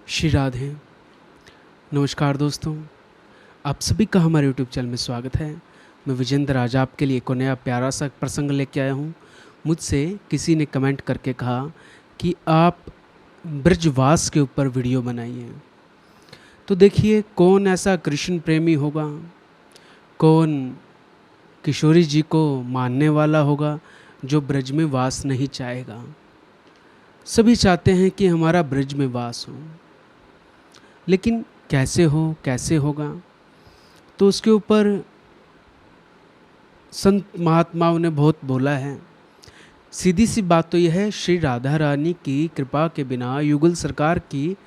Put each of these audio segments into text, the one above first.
श्री राधे। नमस्कार दोस्तों, आप सभी का हमारे यूट्यूब चैनल में स्वागत है। मैं विजेंद्र आज आपके लिए एक नया प्यारा सा प्रसंग लेके आया हूँ। मुझसे किसी ने कमेंट करके कहा कि आप ब्रजवास के ऊपर वीडियो बनाइए। तो देखिए, कौन ऐसा कृष्ण प्रेमी होगा, कौन किशोरी जी को मानने वाला होगा जो ब्रज में वास नहीं चाहेगा। सभी चाहते हैं कि हमारा ब्रज में वास हो, लेकिन कैसे हो, कैसे होगा, तो उसके ऊपर संत महात्माओं ने बहुत बोला है। सीधी सी बात तो यह है, श्री राधा रानी की कृपा के बिना, युगल सरकार की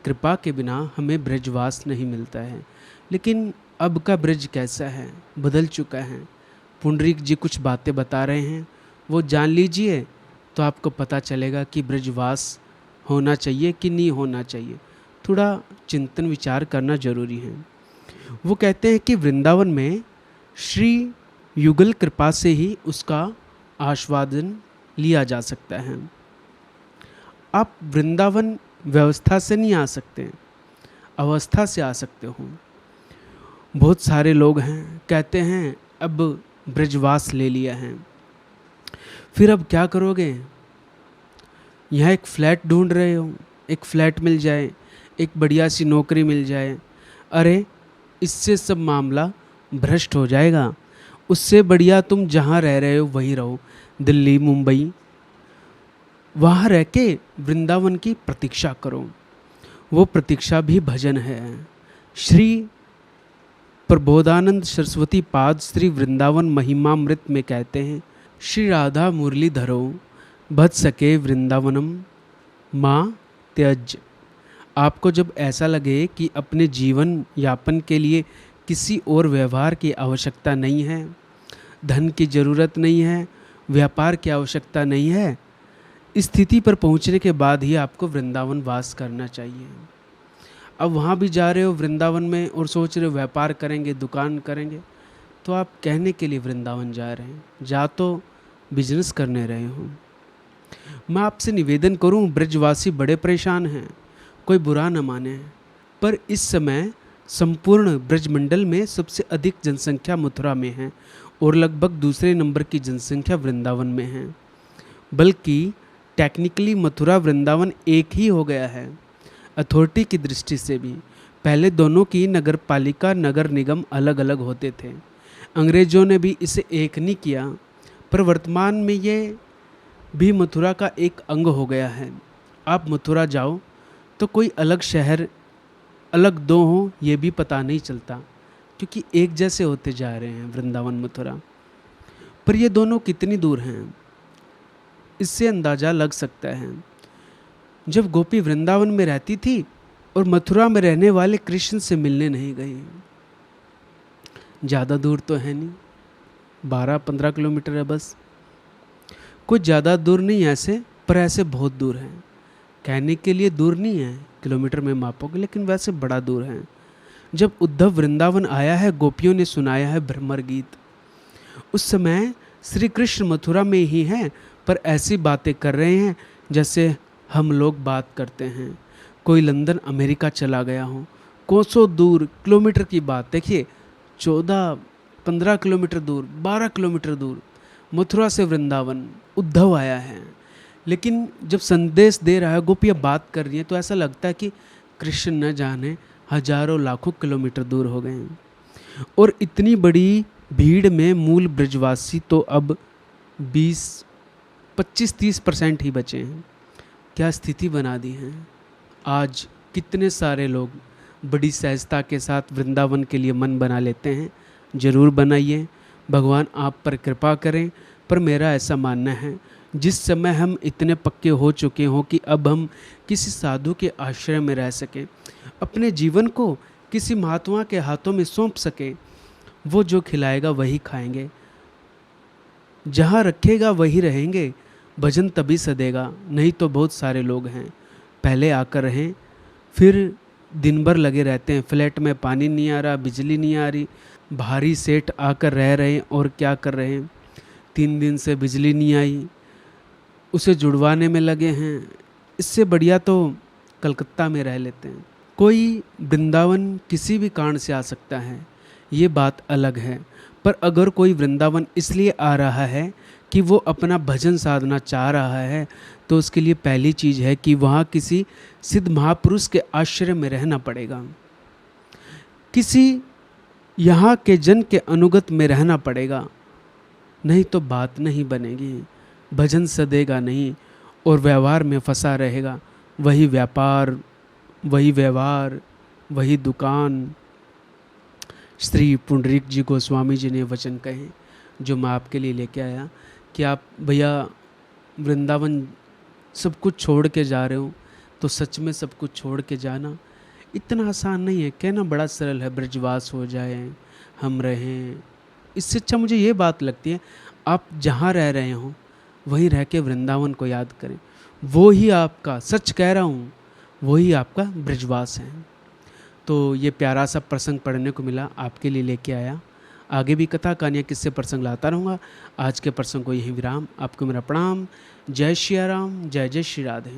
कृपा के बिना हमें ब्रजवास नहीं मिलता है। लेकिन अब का ब्रज कैसा है, बदल चुका है। पुंडरीक जी कुछ बातें बता रहे हैं, वो जान लीजिए तो आपको पता चलेगा कि ब्रजवास होना चाहिए कि नहीं होना चाहिए। थोड़ा चिंतन विचार करना जरूरी है। वो कहते हैं कि वृंदावन में श्री युगल कृपा से ही उसका आस्वादन लिया जा सकता है। आप वृंदावन व्यवस्था से नहीं आ सकते, अवस्था से आ सकते हो। बहुत सारे लोग हैं कहते हैं अब ब्रजवास ले लिया है, फिर अब क्या करोगे। यहाँ एक फ्लैट ढूंढ रहे हो, एक फ्लैट मिल जाए, एक बढ़िया सी नौकरी मिल जाए, अरे इससे सब मामला भ्रष्ट हो जाएगा। उससे बढ़िया तुम जहाँ रह रहे हो वहीं रहो, दिल्ली, मुंबई, वहाँ रह के वृंदावन की प्रतीक्षा करो। वो प्रतीक्षा भी भजन है। श्री प्रबोधानंद सरस्वती पाद श्री वृंदावन महिमामृत में कहते हैं, श्री राधा मुरली धरो भज सके वृंदावनम माँ त्यज। आपको जब ऐसा लगे कि अपने जीवन यापन के लिए किसी और व्यवहार की आवश्यकता नहीं है, धन की ज़रूरत नहीं है, व्यापार की आवश्यकता नहीं है, इस स्थिति पर पहुंचने के बाद ही आपको वृंदावन वास करना चाहिए। अब वहाँ भी जा रहे हो वृंदावन में और सोच रहे हो व्यापार करेंगे, दुकान करेंगे, तो आप कहने के लिए वृंदावन जा रहे हैं, जा तो बिजनेस करने रहे हो। मैं आपसे निवेदन करूं, ब्रजवासी बड़े परेशान हैं, कोई बुरा न माने, पर इस समय संपूर्ण ब्रजमंडल में सबसे अधिक जनसंख्या मथुरा में है और लगभग दूसरे नंबर की जनसंख्या वृंदावन में है। बल्कि टेक्निकली मथुरा वृंदावन एक ही हो गया है। अथॉरिटी की दृष्टि से भी पहले दोनों की नगर पालिका, नगर निगम अलग अलग होते थे। अंग्रेजों ने भी इसे एक नहीं किया, पर वर्तमान में ये भी मथुरा का एक अंग हो गया है। आप मथुरा जाओ तो कोई अलग शहर, अलग दो हो ये भी पता नहीं चलता, क्योंकि एक जैसे होते जा रहे हैं वृंदावन मथुरा। पर ये दोनों कितनी दूर हैं, इससे अंदाज़ा लग सकता है। जब गोपी वृंदावन में रहती थी और मथुरा में रहने वाले कृष्ण से मिलने नहीं गई। ज़्यादा दूर तो है नहीं, 12-15 किलोमीटर है बस। कुछ ज़्यादा दूर नहीं ऐसे, पर ऐसे बहुत दूर है। कहने के लिए दूर नहीं है, किलोमीटर में मापोगे, लेकिन वैसे बड़ा दूर है। जब उद्धव वृंदावन आया है, गोपियों ने सुनाया है भ्रमर गीत। उस समय श्री कृष्ण मथुरा में ही हैं, पर ऐसी बातें कर रहे हैं जैसे हम लोग बात करते हैं। कोई लंदन अमेरिका चला गया हो, कोसों दूर, किलोमीटर की बात देखिए, 14-15 किलोमीटर दूर, 12 किलोमीटर दूर मथुरा से वृंदावन उद्धव आया है। लेकिन जब संदेश दे रहा है, गोपियाँ बात कर रही हैं, तो ऐसा लगता है कि कृष्ण न जाने हजारों लाखों किलोमीटर दूर हो गए हैं। और इतनी बड़ी भीड़ में मूल ब्रजवासी तो अब 20-25-30% ही बचे हैं। क्या स्थिति बना दी है। आज कितने सारे लोग बड़ी सहजता के साथ वृंदावन के लिए मन बना लेते हैं। ज़रूर बनाइए, भगवान आप पर कृपा करें। पर मेरा ऐसा मानना है, जिस समय हम इतने पक्के हो चुके हों कि अब हम किसी साधु के आश्रय में रह सकें, अपने जीवन को किसी महात्मा के हाथों में सौंप सकें, वो जो खिलाएगा वही खाएंगे, जहाँ रखेगा वही रहेंगे, भजन तभी सदेगा। नहीं तो बहुत सारे लोग हैं पहले आकर रहें, फिर दिन भर लगे रहते हैं, फ्लैट में पानी नहीं आ रहा, बिजली नहीं आ रही, भारी सेठ आकर रह रहे हैं और क्या कर रहे हैं, 3 दिन से बिजली नहीं आई, उसे जुड़वाने में लगे हैं। इससे बढ़िया तो कलकत्ता में रह लेते हैं। कोई वृंदावन किसी भी कारण से आ सकता है, ये बात अलग है, पर अगर कोई वृंदावन इसलिए आ रहा है कि वो अपना भजन साधना चाह रहा है, तो उसके लिए पहली चीज़ है कि वहाँ किसी सिद्ध महापुरुष के आश्रय में रहना पड़ेगा, किसी यहाँ के जन के अनुगत में रहना पड़ेगा, नहीं तो बात नहीं बनेगी, भजन सदेगा नहीं और व्यवहार में फंसा रहेगा। वही व्यापार, वही व्यवहार, वही दुकान। श्री पुंडरीक जी गोस्वामी जी ने वचन कहे जो मैं आपके लिए लेके आया कि आप भैया वृंदावन सब कुछ छोड़ के जा रहे हो, तो सच में सब कुछ छोड़ के जाना इतना आसान नहीं है। कहना बड़ा सरल है, ब्रजवास हो जाए, हम रहें। इससे अच्छा मुझे ये बात लगती है, आप जहाँ रह रहे हो वहीं रह के वृंदावन को याद करें। वो ही आपका, सच कह रहा हूँ, वही आपका ब्रजवास है। तो ये प्यारा सा प्रसंग पढ़ने को मिला, आपके लिए लेके आया। आगे भी कथा कहानियाँ किससे प्रसंग लाता रहूँगा। आज के प्रसंग को यहीं विराम। आपको मेरा प्रणाम। जय श्री राम, जय जय श्री राधे।